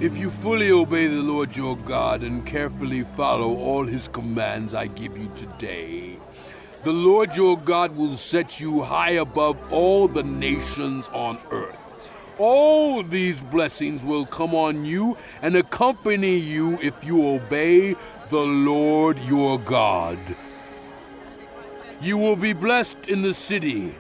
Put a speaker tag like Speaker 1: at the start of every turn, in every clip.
Speaker 1: If you fully obey the Lord your God and carefully follow all his commands I give you today, the Lord your God will set you high above all the nations on earth. All these blessings will come on you and accompany you if you obey the Lord your God. You will be blessed in the city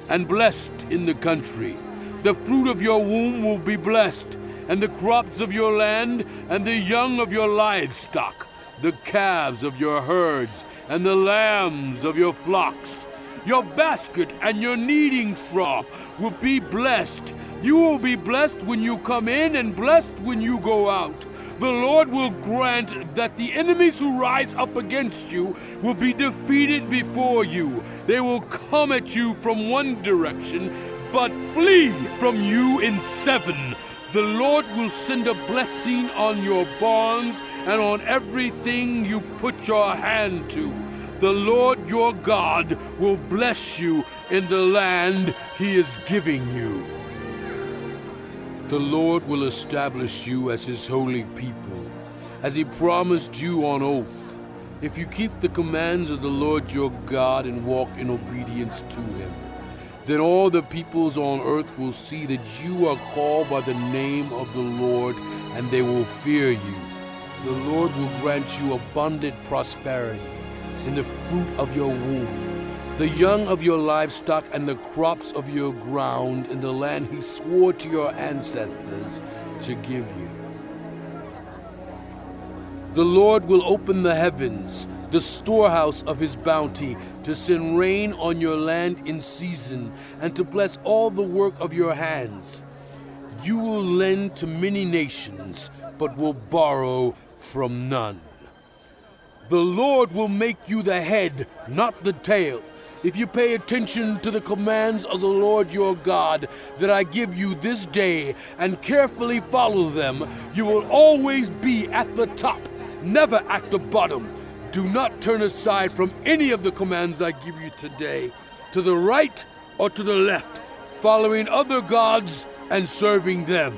Speaker 1: and blessed in the country. The fruit of your womb will be blessed, and the crops of your land, and the young of your livestock, the calves of your herds, and the lambs of your flocks. Your basket and your kneading trough will be blessed. You will be blessed when you come in and blessed when you go out. The Lord will grant that the enemies who rise up against you will be defeated before you. They will come at you from one direction, but flee from you in seven. The Lord will send a blessing on your barns and on everything you put your hand to. The Lord your God will bless you in the land he is giving you. The Lord will establish you as his holy people, as he promised you on oath, if you keep the commands of the Lord your God and walk in obedience to him. Then all the peoples on earth will see that you are called by the name of the Lord, and they will fear you. The Lord will grant you abundant prosperity in the fruit of your womb, the young of your livestock, and the crops of your ground in the land he swore to your ancestors to give you. The Lord will open the heavens, the storehouse of his bounty, to send rain on your land in season, and to bless all the work of your hands. You will lend to many nations, but will borrow from none. The Lord will make you the head, not the tail. If you pay attention to the commands of the Lord your God that I give you this day and carefully follow them, you will always be at the top, never at the bottom. Do not turn aside from any of the commands I give you today, to the right or to the left, following other gods and serving them.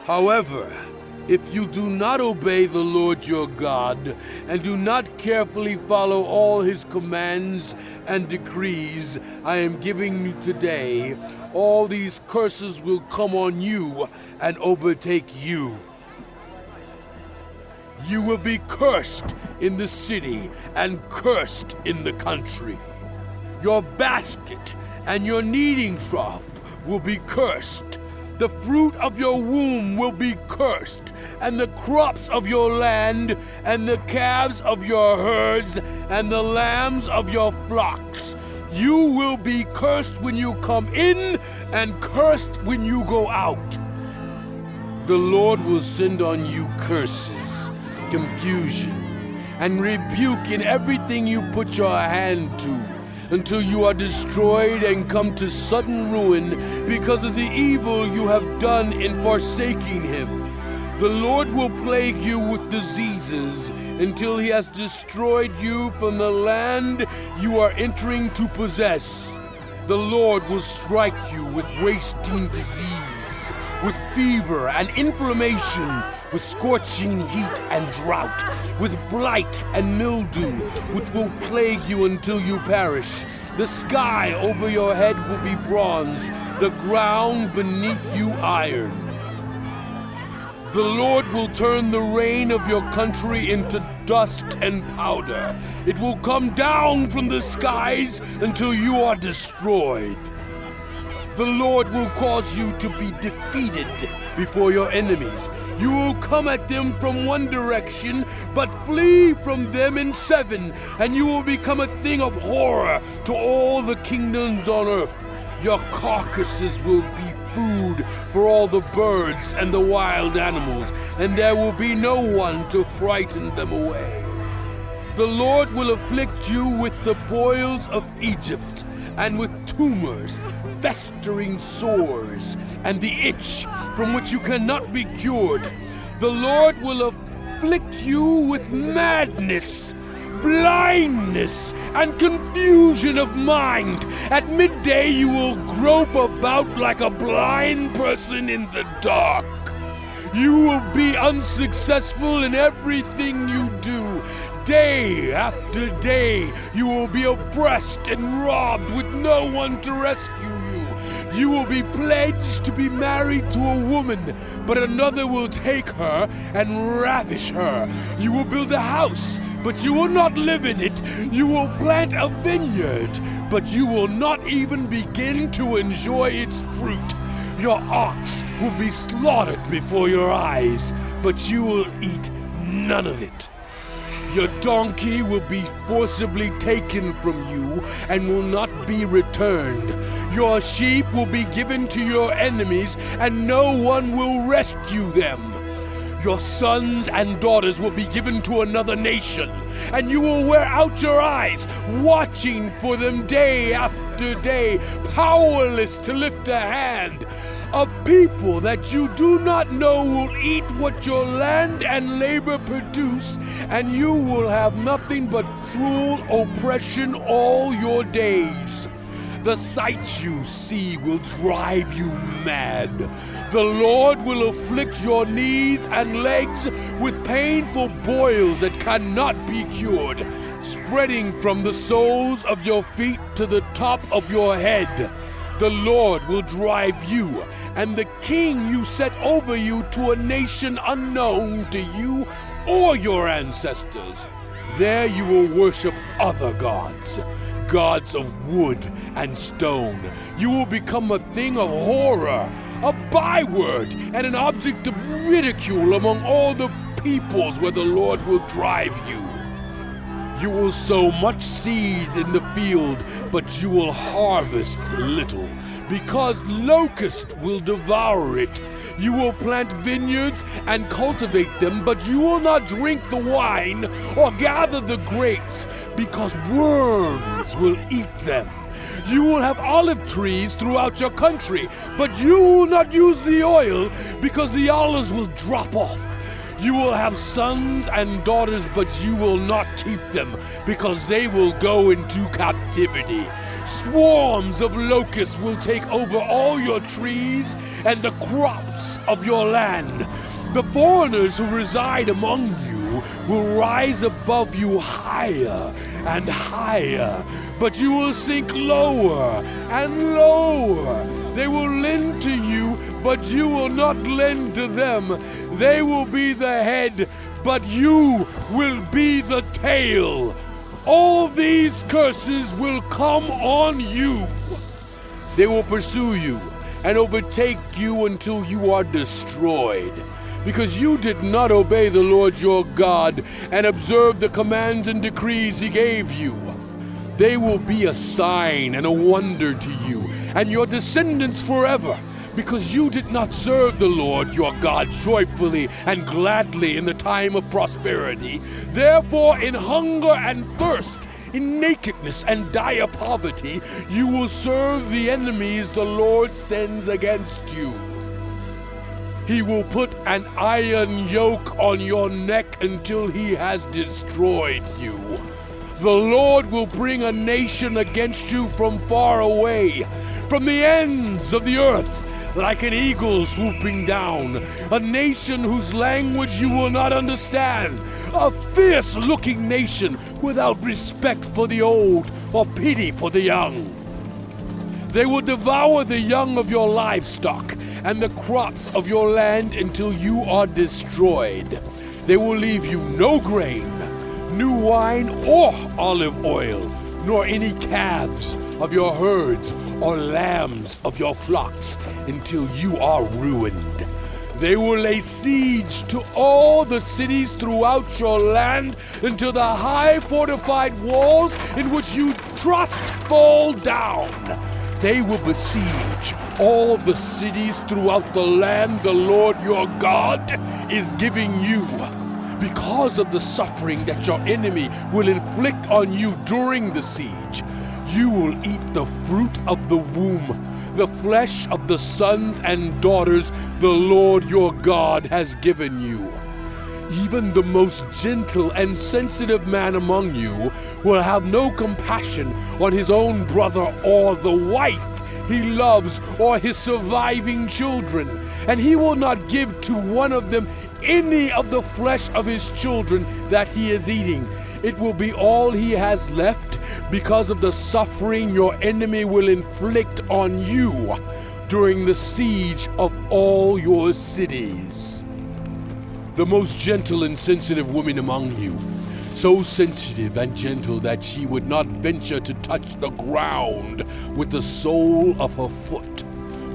Speaker 1: However, if you do not obey the Lord your God and do not carefully follow all his commands and decrees I am giving you today, all these curses will come on you and overtake you. You will be cursed in the city and cursed in the country. Your basket and your kneading trough will be cursed. The fruit of your womb will be cursed, and the crops of your land, and the calves of your herds, and the lambs of your flocks. You will be cursed when you come in, and cursed when you go out. The Lord will send on you curses, confusion, and rebuke in everything you put your hand to, until you are destroyed and come to sudden ruin because of the evil you have done in forsaking him. The Lord will plague you with diseases until he has destroyed you from the land you are entering to possess. The Lord will strike you with wasting disease, with fever and inflammation, with scorching heat and drought, with blight and mildew, which will plague you until you perish. The sky over your head will be bronze, the ground beneath you iron. The Lord will turn the rain of your country into dust and powder. It will come down from the skies until you are destroyed. The Lord will cause you to be defeated before your enemies. You will come at them from one direction, but flee from them in seven, and you will become a thing of horror to all the kingdoms on earth. Your carcasses will be food for all the birds and the wild animals, and there will be no one to frighten them away. The Lord will afflict you with the boils of Egypt, and with tumors, festering sores, and the itch from which you cannot be cured. The Lord will afflict you with madness, blindness, and confusion of mind. At midday you will grope about like a blind person in the dark. You will be unsuccessful in everything you do. Day after day, you will be oppressed and robbed with no one to rescue you. You will be pledged to be married to a woman, but another will take her and ravish her. You will build a house, but you will not live in it. You will plant a vineyard, but you will not even begin to enjoy its fruit. Your ox will be slaughtered before your eyes, but you will eat none of it. Your donkey will be forcibly taken from you and will not be returned. Your sheep will be given to your enemies, and no one will rescue them. Your sons and daughters will be given to another nation, and you will wear out your eyes, watching for them day after day, powerless to lift a hand. A people that you do not know will eat what your land and labor produce, and you will have nothing but cruel oppression all your days. The sights you see will drive you mad. The Lord will afflict your knees and legs with painful boils that cannot be cured, spreading from the soles of your feet to the top of your head. The Lord will drive you and the king you set over you to a nation unknown to you or your ancestors. There you will worship other gods, gods of wood and stone. You will become a thing of horror, a byword, and an object of ridicule among all the peoples where the Lord will drive you. You will sow much seed in the field, but you will harvest little, because locusts will devour it. You will plant vineyards and cultivate them, but you will not drink the wine or gather the grapes, because worms will eat them. You will have olive trees throughout your country, but you will not use the oil, because the olives will drop off. You will have sons and daughters, but you will not keep them, because they will go into captivity. Swarms of locusts will take over all your trees and the crops of your land. The foreigners who reside among you will rise above you higher and higher, but you will sink lower and lower. They will lend to you, but you will not lend to them. They will be the head, but you will be the tail. All these curses will come on you. They will pursue you and overtake you until you are destroyed, because you did not obey the Lord your God and observe the commands and decrees he gave you. They will be a sign and a wonder to you and your descendants forever, because you did not serve the Lord your God joyfully and gladly in the time of prosperity. Therefore, in hunger and thirst, in nakedness and dire poverty, you will serve the enemies the Lord sends against you. He will put an iron yoke on your neck until he has destroyed you. The Lord will bring a nation against you from far away, from the ends of the earth, like an eagle swooping down, a nation whose language you will not understand, a fierce-looking nation without respect for the old or pity for the young. They will devour the young of your livestock and the crops of your land until you are destroyed. They will leave you no grain, new wine or olive oil, nor any calves of your herds or lambs of your flocks until you are ruined. They will lay siege to all the cities throughout your land until the high fortified walls in which you trust fall down. They will besiege all the cities throughout the land the Lord your God is giving you. Because of the suffering that your enemy will inflict on you during the siege, you will eat the fruit of the womb, the flesh of the sons and daughters the Lord your God has given you. Even the most gentle and sensitive man among you will have no compassion on his own brother or the wife he loves or his surviving children, and he will not give to one of them any of the flesh of his children that he is eating. It will be all he has left because of the suffering your enemy will inflict on you during the siege of all your cities. The most gentle and sensitive woman among you, so sensitive and gentle that she would not venture to touch the ground with the sole of her foot,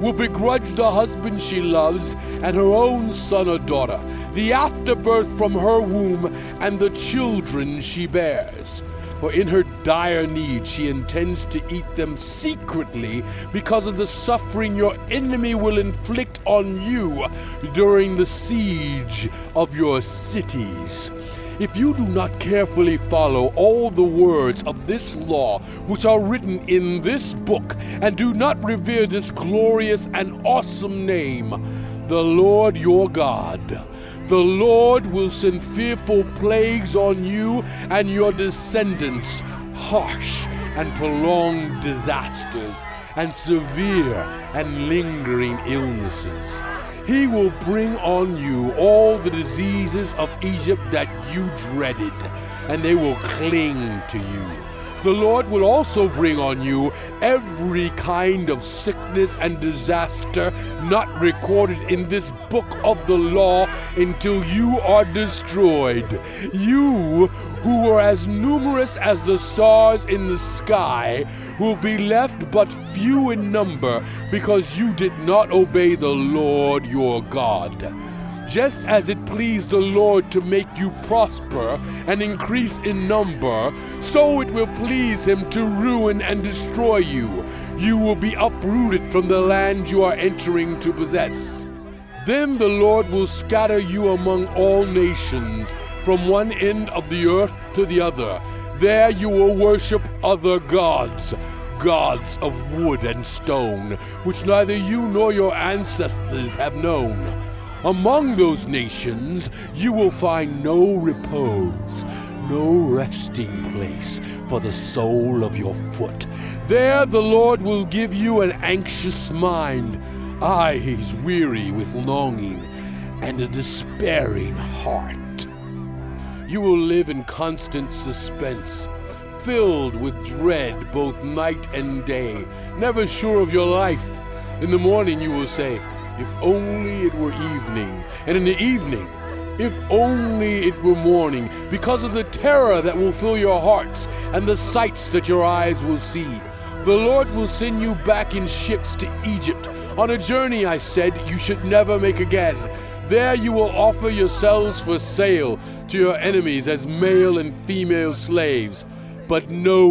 Speaker 1: will begrudge the husband she loves and her own son or daughter, the afterbirth from her womb and the children she bears. For in her dire need she intends to eat them secretly because of the suffering your enemy will inflict on you during the siege of your cities. If you do not carefully follow all the words of this law which are written in this book, and do not revere this glorious and awesome name, the Lord your God, the Lord will send fearful plagues on you and your descendants, harsh and prolonged disasters, and severe and lingering illnesses. He will bring on you all the diseases of Egypt that you dreaded, and they will cling to you. The Lord will also bring on you every kind of sickness and disaster not recorded in this book of the law until you are destroyed. You, who were as numerous as the stars in the sky, will be left but few in number because you did not obey the Lord your God. Just as it pleased the Lord to make you prosper and increase in number, so it will please him to ruin and destroy you. You will be uprooted from the land you are entering to possess. Then the Lord will scatter you among all nations, from one end of the earth to the other. There you will worship other gods, gods of wood and stone, which neither you nor your ancestors have known. Among those nations you will find no repose, no resting place for the sole of your foot. There the Lord will give you an anxious mind, eyes weary with longing, and a despairing heart. You will live in constant suspense, filled with dread both night and day, never sure of your life. In the morning you will say, "If only it were evening," and in the evening, "If only it were morning," because of the terror that will fill your hearts and the sights that your eyes will see. The Lord will send you back in ships to Egypt, on a journey, I said, you should never make again. There you will offer yourselves for sale to your enemies as male and female slaves, but no